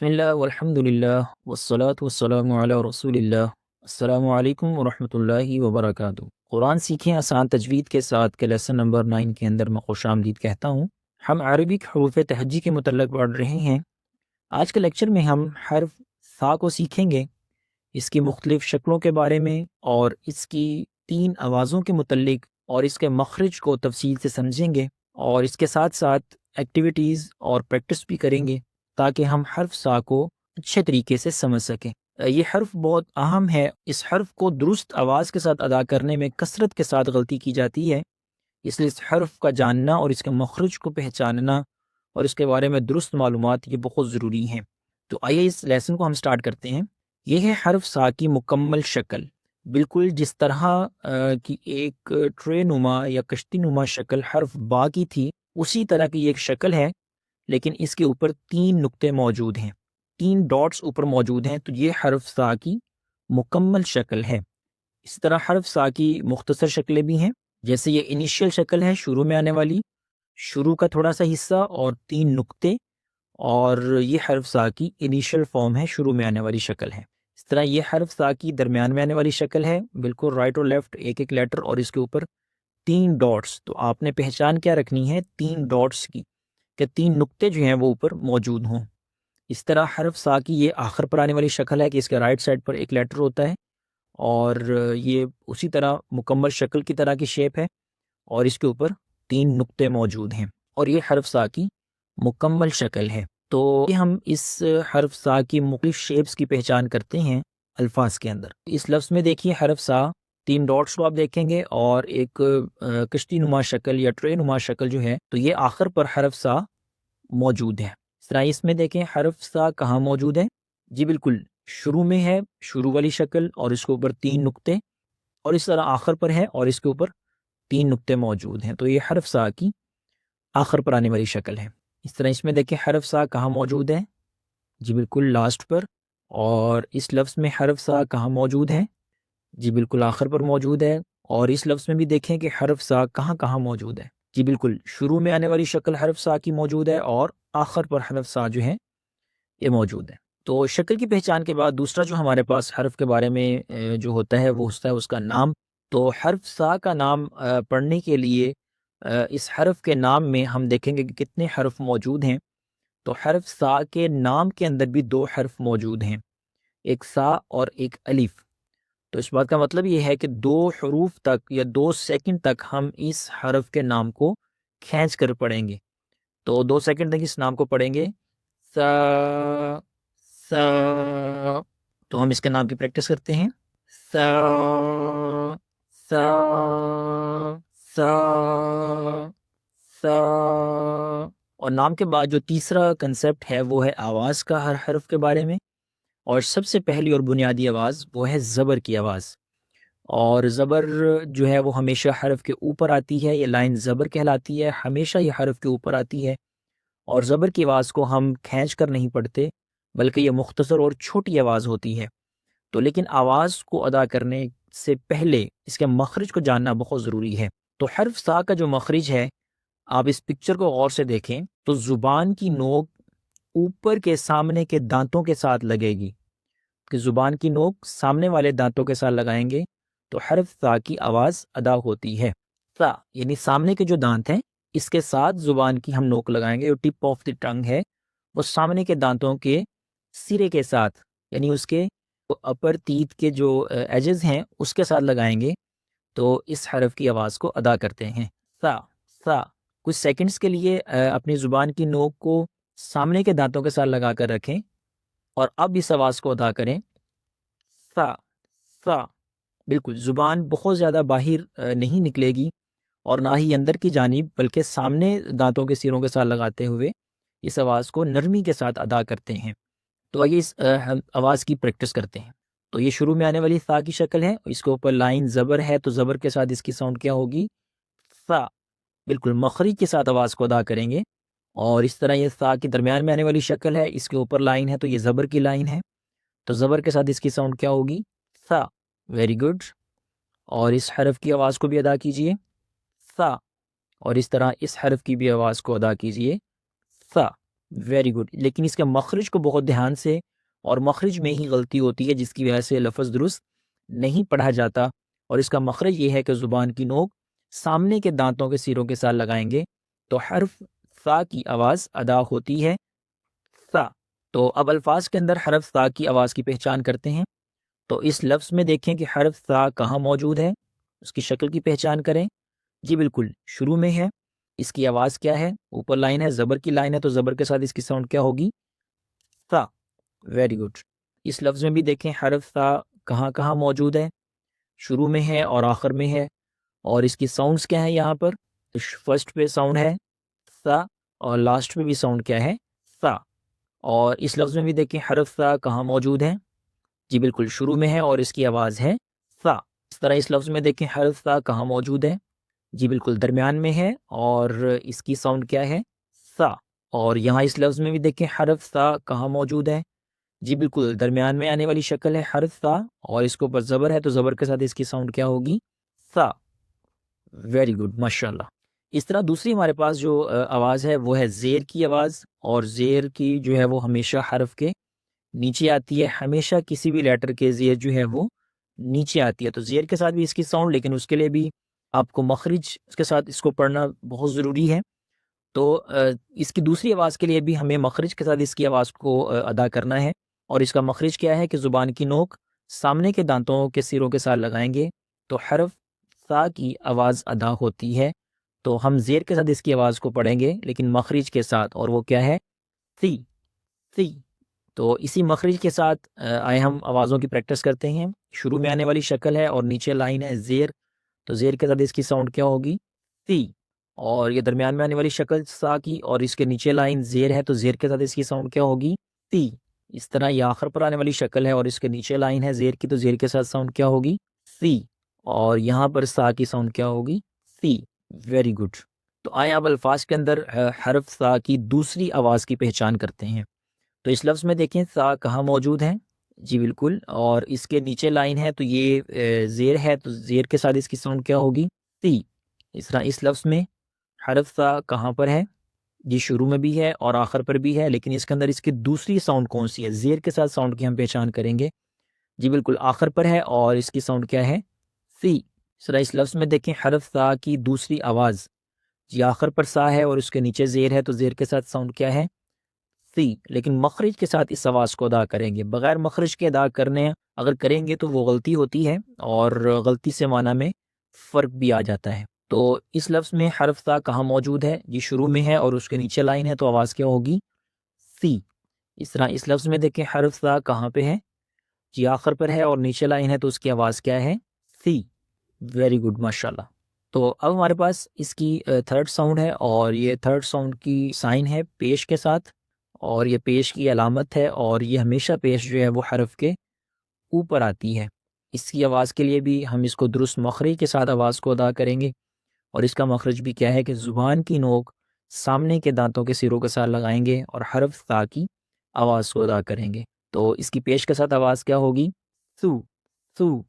بسم اللہ والحمد للہ والصلاة والسلام علی رسول اللہ۔ السلام علیکم ورحمۃ اللہ وبرکاتہ۔ قرآن سیکھیں آسان تجوید کے ساتھ کے لیسن نمبر 9 کے اندر میں خوش آمدید کہتا ہوں۔ ہم عربک حروف تہجی کے متعلق پڑھ رہے ہیں۔ آج کے لیکچر میں ہم حرف ثا کو سیکھیں گے، اس کی مختلف شکلوں کے بارے میں اور اس کی 3 آوازوں کے متعلق اور اس کے مخرج کو تفصیل سے سمجھیں گے، اور اس کے ساتھ ساتھ ایکٹیویٹیز اور پریکٹس بھی کریں گے تاکہ ہم حرف ثا کو اچھے طریقے سے سمجھ سکیں۔ یہ حرف بہت اہم ہے۔ اس حرف کو درست آواز کے ساتھ ادا کرنے میں کثرت کے ساتھ غلطی کی جاتی ہے، اس لیے اس حرف کا جاننا اور اس کے مخرج کو پہچاننا اور اس کے بارے میں درست معلومات یہ بہت ضروری ہیں۔ تو آئیے اس لیسن کو ہم سٹارٹ کرتے ہیں۔ یہ ہے حرف ثا کی مکمل شکل، بالکل جس طرح کی ایک ٹرے نما یا کشتی نما شکل حرف با کی تھی، اسی طرح کی ایک شکل ہے، لیکن اس کے اوپر 3 نقطے موجود ہیں، 3 ڈاٹس اوپر موجود ہیں، تو یہ حرف ثا کی مکمل شکل ہے۔ اس طرح حرف ثا کی مختصر شکلیں بھی ہیں، جیسے یہ انیشیل شکل ہے، شروع میں آنے والی، شروع کا تھوڑا سا حصہ اور 3 نقطے، اور یہ حرف ثا کی انیشیل فارم ہے، شروع میں آنے والی شکل ہے۔ اس طرح یہ حرف ثا کی درمیان میں آنے والی شکل ہے، بالکل رائٹ اور لیفٹ ایک ایک لیٹر اور اس کے اوپر 3 ڈاٹس۔ تو آپ نے پہچان کیا رکھنی ہے 3 ڈاٹس کی، کہ 3 نقطے جو ہیں وہ اوپر موجود ہوں۔ اس طرح حرف ثا کی یہ آخر پر آنے والی شکل ہے کہ اس کے رائٹ سائڈ پر ایک لیٹر ہوتا ہے، اور یہ اسی طرح مکمل شکل کی طرح کی شیپ ہے، اور اس کے اوپر 3 نقطے موجود ہیں، اور یہ حرف ثا کی مکمل شکل ہے۔ تو ہم اس حرف ثا کی مختلف شیپس کی پہچان کرتے ہیں الفاظ کے اندر۔ اس لفظ میں دیکھیے حرف ثا 3 ڈاٹس کو آپ دیکھیں گے، اور ایک کشتی نما شکل یا ٹرے نما شکل جو ہے، تو یہ آخر پر حرف ثا موجود ہے۔ اس طرح اس میں دیکھیں حرف ثا کہاں موجود ہے، جی بالکل شروع میں ہے، شروع والی شکل، اور اس کے اوپر 3 نقطے، اور اس طرح آخر پر ہے اور اس کے اوپر 3 نقطے موجود ہیں، تو یہ حرف ثا کی آخر پر آنے والی شکل ہے۔ اس طرح اس میں دیکھیں حرف ثا کہاں موجود ہے، جی بالکل لاسٹ پر، اور اس لفظ میں حرف ثا کہاں موجود ہے، جی بالکل آخر پر موجود ہے، اور اس لفظ میں بھی دیکھیں کہ حرف ثا کہاں کہاں موجود ہے، جی بالکل شروع میں آنے والی شکل حرف ثا کی موجود ہے، اور آخر پر حرف ثا جو ہے یہ موجود ہے۔ تو شکل کی پہچان کے بعد دوسرا جو ہمارے پاس حرف کے بارے میں جو ہوتا ہے وہ ہوتا ہے اس کا نام۔ تو حرف ثا کا نام پڑھنے کے لیے اس حرف کے نام میں ہم دیکھیں گے کہ کتنے حرف موجود ہیں۔ تو حرف ثا کے نام کے اندر بھی 2 حرف موجود ہیں، ایک ثا اور ایک الف۔ تو اس بات کا مطلب یہ ہے کہ 2 حروف تک یا 2 سیکنڈ تک ہم اس حرف کے نام کو کھینچ کر پڑھیں گے۔ تو 2 سیکنڈ تک اس نام کو پڑھیں گے، سا سا۔ تو ہم اس کے نام کی پریکٹس کرتے ہیں، سا سا سا سا۔ اور نام کے بعد جو تیسرا کنسیپٹ ہے وہ ہے آواز کا ہر حرف کے بارے میں، اور سب سے پہلی اور بنیادی آواز وہ ہے زبر کی آواز۔ اور زبر جو ہے وہ ہمیشہ حرف کے اوپر آتی ہے، یہ لائن زبر کہلاتی ہے، ہمیشہ یہ حرف کے اوپر آتی ہے، اور زبر کی آواز کو ہم کھینچ کر نہیں پڑھتے، بلکہ یہ مختصر اور چھوٹی آواز ہوتی ہے۔ تو لیکن آواز کو ادا کرنے سے پہلے اس کے مخرج کو جاننا بہت ضروری ہے۔ تو حرف ثا کا جو مخرج ہے، آپ اس پکچر کو غور سے دیکھیں تو زبان کی نوک اوپر کے سامنے کے دانتوں کے ساتھ لگے گی، کہ زبان کی نوک سامنے والے دانتوں کے ساتھ لگائیں گے تو حرف ثا کی آواز ادا ہوتی ہے۔ ثا یعنی سامنے کے جو دانت ہیں اس کے ساتھ زبان کی ہم نوک لگائیں گے، جو ٹپ آف دی ٹنگ ہے وہ سامنے کے دانتوں کے سرے کے ساتھ، یعنی اس کے اپر تیت کے جو ایجز ہیں اس کے ساتھ لگائیں گے، تو اس حرف کی آواز کو ادا کرتے ہیں۔ ثا ثا۔ کچھ سیکنڈز کے لیے اپنی زبان کی نوک کو سامنے کے دانتوں کے ساتھ لگا کر رکھیں، اور اب اس آواز کو ادا کریں، ثا ثا۔ بالکل زبان بہت زیادہ باہر نہیں نکلے گی اور نہ ہی اندر کی جانب، بلکہ سامنے دانتوں کے سروں کے ساتھ لگاتے ہوئے اس آواز کو نرمی کے ساتھ ادا کرتے ہیں۔ تو آئیے اس آواز کی پریکٹس کرتے ہیں۔ تو یہ شروع میں آنے والی ثا کی شکل ہے، اس کے اوپر لائن زبر ہے، تو زبر کے ساتھ اس کی ساؤنڈ کیا ہوگی، ثا۔ بالکل مخرج کے ساتھ آواز کو ادا کریں گے، اور اس طرح یہ ثا کی درمیان میں آنے والی شکل ہے، اس کے اوپر لائن ہے تو یہ زبر کی لائن ہے، تو زبر کے ساتھ اس کی ساؤنڈ کیا ہوگی، ثا۔ Very good. اور اس حرف کی آواز کو بھی ادا کیجئے، ثا، اور اس طرح اس حرف کی بھی آواز کو ادا کیجئے، ثا۔ ویری گڈ، لیکن اس کے مخرج کو بہت دھیان سے، اور مخرج میں ہی غلطی ہوتی ہے جس کی وجہ سے لفظ درست نہیں پڑھا جاتا، اور اس کا مخرج یہ ہے کہ زبان کی نوک سامنے کے دانتوں کے سیروں کے ساتھ لگائیں گے تو حرف ثا کی آواز ادا ہوتی ہے، ثا۔ تو اب الفاظ کے اندر حرف ثا کی آواز کی پہچان کرتے ہیں۔ تو اس لفظ میں دیکھیں کہ حرف ثا کہاں موجود ہے، اس کی شکل کی پہچان کریں۔ جی بالکل، شروع میں ہے۔ اس کی آواز کیا ہے؟ اوپر لائن ہے، زبر کی لائن ہے، تو زبر کے ساتھ اس کی ساؤنڈ کیا ہوگی؟ ثا۔ Very good. اس لفظ میں بھی دیکھیں حرف ثا کہاں کہاں موجود ہے، شروع میں ہے اور آخر میں ہے، اور اس کی ساؤنڈز کیا ہیں یہاں پر؟ فرسٹ پہ ساؤنڈ ہے ثا، اور لاسٹ پہ بھی ساؤنڈ کیا ہے؟ ثا۔ اور اس لفظ میں بھی دیکھیں حرف ثا کہاں موجود ہے، جی بالکل شروع میں ہے اور اس کی آواز ہے ثا۔ اس طرح اس لفظ میں دیکھیں حرف ثا کہاں موجود ہے، جی بالکل درمیان میں ہے اور اس کی ساؤنڈ کیا ہے؟ ثا۔ اور یہاں اس لفظ میں بھی دیکھیں حرف ثا کہاں موجود ہے، جی بالکل درمیان میں آنے والی شکل ہے حرف ثا، اور اس کے اوپر زبر ہے تو زبر کے ساتھ اس کی ساؤنڈ کیا ہوگی؟ ثا۔ ویری گڈ، ماشاء اللہ۔ اس طرح دوسری ہمارے پاس جو آواز ہے وہ ہے زیر کی آواز، اور زیر کی جو ہے وہ ہمیشہ حرف کے نیچے آتی ہے، ہمیشہ کسی بھی لیٹر کے زیر جو ہے وہ نیچے آتی ہے، تو زیر کے ساتھ بھی اس کی ساؤنڈ، لیکن اس کے لیے بھی آپ کو مخرج اس کے ساتھ اس کو پڑھنا بہت ضروری ہے۔ تو اس کی دوسری آواز کے لیے بھی ہمیں مخرج کے ساتھ اس کی آواز کو ادا کرنا ہے، اور اس کا مخرج کیا ہے کہ زبان کی نوک سامنے کے دانتوں کے سروں کے ساتھ لگائیں گے تو حرف ثا کی آواز ادا ہوتی ہے۔ تو ہم زیر کے ساتھ اس کی آواز کو پڑھیں گے لیکن مخرج کے ساتھ، اور وہ کیا ہے؟ سی، سی۔ تو اسی مخرج کے ساتھ آئے ہم آوازوں کی پریکٹس کرتے ہیں۔ شروع میں آنے والی شکل ہے اور نیچے لائن ہے زیر، تو زیر کے ساتھ اس کی ساؤنڈ کیا ہوگی؟ سی۔ اور یہ درمیان میں آنے والی شکل سا کی، اور اس کے نیچے لائن زیر ہے تو زیر کے ساتھ اس کی ساؤنڈ کیا ہوگی؟ سی۔ اس طرح یہ آخر پر آنے والی شکل ہے اور اس کے نیچے لائن ہے زیر کی، تو زیر کے ساتھ ساؤنڈ کیا ہوگی؟ سی۔ اور یہاں پر سا کی ساؤنڈ کیا ہوگی؟ سی۔ Very good. تو آئیں اب الفاظ کے اندر حرف سا کی دوسری آواز کی پہچان کرتے ہیں۔ تو اس لفظ میں دیکھیں سا کہاں موجود ہے، جی بالکل، اور اس کے نیچے لائن ہے تو یہ زیر ہے، تو زیر کے ساتھ اس کی ساؤنڈ کیا ہوگی؟ سی۔ اس طرح اس لفظ میں حرف سا کہاں پر ہے، جی شروع میں بھی ہے اور آخر پر بھی ہے، لیکن اس کے اندر اس کی دوسری ساؤنڈ کون سی ہے؟ زیر کے ساتھ ساؤنڈ کی ہم پہچان کریں گے، جی بالکل آخر پر ہے اور اس کی ساؤنڈ کیا ہے؟ سی۔ اس طرح اس لفظ میں دیکھیں حرف سا کی دوسری آواز، جی آخر پر سا ہے اور اس کے نیچے زیر ہے تو زیر کے ساتھ ساؤنڈ کیا ہے؟ سی، لیکن مخرج کے ساتھ اس آواز کو ادا کریں گے، بغیر مخرج کے ادا کرنے اگر کریں گے تو وہ غلطی ہوتی ہے، اور غلطی سے معنی میں فرق بھی آ جاتا ہے۔ تو اس لفظ میں حرف سا کہاں موجود ہے، جی شروع میں ہے اور اس کے نیچے لائن ہے تو آواز کیا ہوگی؟ سی۔ اس طرح اس لفظ میں دیکھیں حرف سا کہاں پہ ہے، جی آخر پر ہے اور نیچے لائن ہے تو اس کی آواز کیا ہے؟ سی۔ ویری گڈ، ماشاءاللہ۔ تو اب ہمارے پاس اس کی تھرڈ ساؤنڈ ہے، اور یہ تھرڈ ساؤنڈ کی سائن ہے پیش کے ساتھ، اور یہ پیش کی علامت ہے، اور یہ ہمیشہ پیش جو ہے وہ حرف کے اوپر آتی ہے۔ اس کی آواز کے لیے بھی ہم اس کو درست مخرج کے ساتھ آواز کو ادا کریں گے، اور اس کا مخرج بھی کیا ہے کہ زبان کی نوک سامنے کے دانتوں کے سروں کے ساتھ لگائیں گے اور حرف ثا کی آواز کو ادا کریں گے۔ تو اس کی پیش کے ساتھ آواز کیا ہوگی؟ سو، سو۔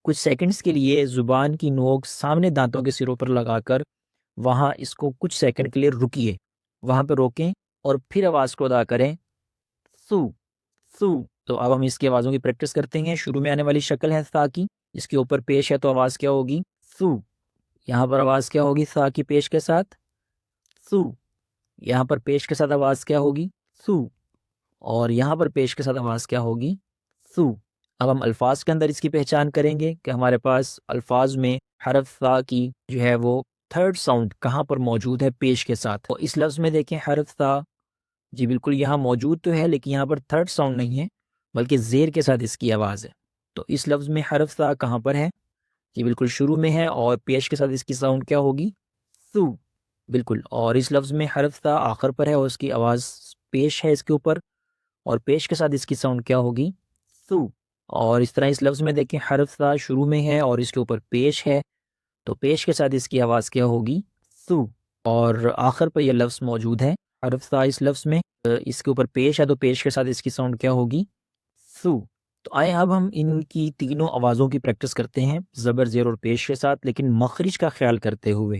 کچھ سیکنڈز کے لیے زبان کی نوک سامنے دانتوں کے سروں پر لگا کر وہاں اس کو کچھ سیکنڈ کے لیے رکیے، وہاں پہ روکیں اور پھر آواز کو ادا کریں، سو، سو۔ تو اب ہم اس کی آوازوں کی پریکٹس کرتے ہیں۔ شروع میں آنے والی شکل ہے ثا کی، اس کے اوپر پیش ہے تو آواز کیا ہوگی؟ سو۔ یہاں پر آواز کیا ہوگی ثا کی پیش کے ساتھ؟ سو۔ یہاں پر پیش کے ساتھ آواز کیا ہوگی؟ سو۔ اور یہاں پر پیش کے ساتھ آواز کیا ہوگی؟ سو۔ اب ہم الفاظ کے اندر اس کی پہچان کریں گے کہ ہمارے پاس الفاظ میں حرف ثا کی جو ہے وہ تھرڈ ساؤنڈ کہاں پر موجود ہے پیش کے ساتھ۔ تو اس لفظ میں دیکھیں حرف ثا، جی بالکل یہاں موجود تو ہے لیکن یہاں پر تھرڈ ساؤنڈ نہیں ہے بلکہ زیر کے ساتھ اس کی آواز ہے۔ تو اس لفظ میں حرف ثا کہاں پر ہے، جی بالکل شروع میں ہے اور پیش کے ساتھ اس کی ساؤنڈ کیا ہوگی؟ سو، بالکل۔ اور اس لفظ میں حرف ثا آخر پر ہے اور اس کی آواز پیش ہے اس کے اوپر، اور پیش کے ساتھ اس کی ساؤنڈ کیا ہوگی؟ سو۔ اور اس طرح اس لفظ میں دیکھیں حرف ثا شروع میں ہے اور اس کے اوپر پیش ہے تو پیش کے ساتھ اس کی آواز کیا ہوگی؟ سو۔ اور آخر پر یہ لفظ موجود ہے حرف ثا اس لفظ میں، اس کے اوپر پیش ہے تو پیش کے ساتھ اس کی ساؤنڈ کیا ہوگی؟ سو۔ تو آئیں اب ہم ان کی تینوں آوازوں کی پریکٹس کرتے ہیں زبر، زیر اور پیش کے ساتھ، لیکن مخرج کا خیال کرتے ہوئے۔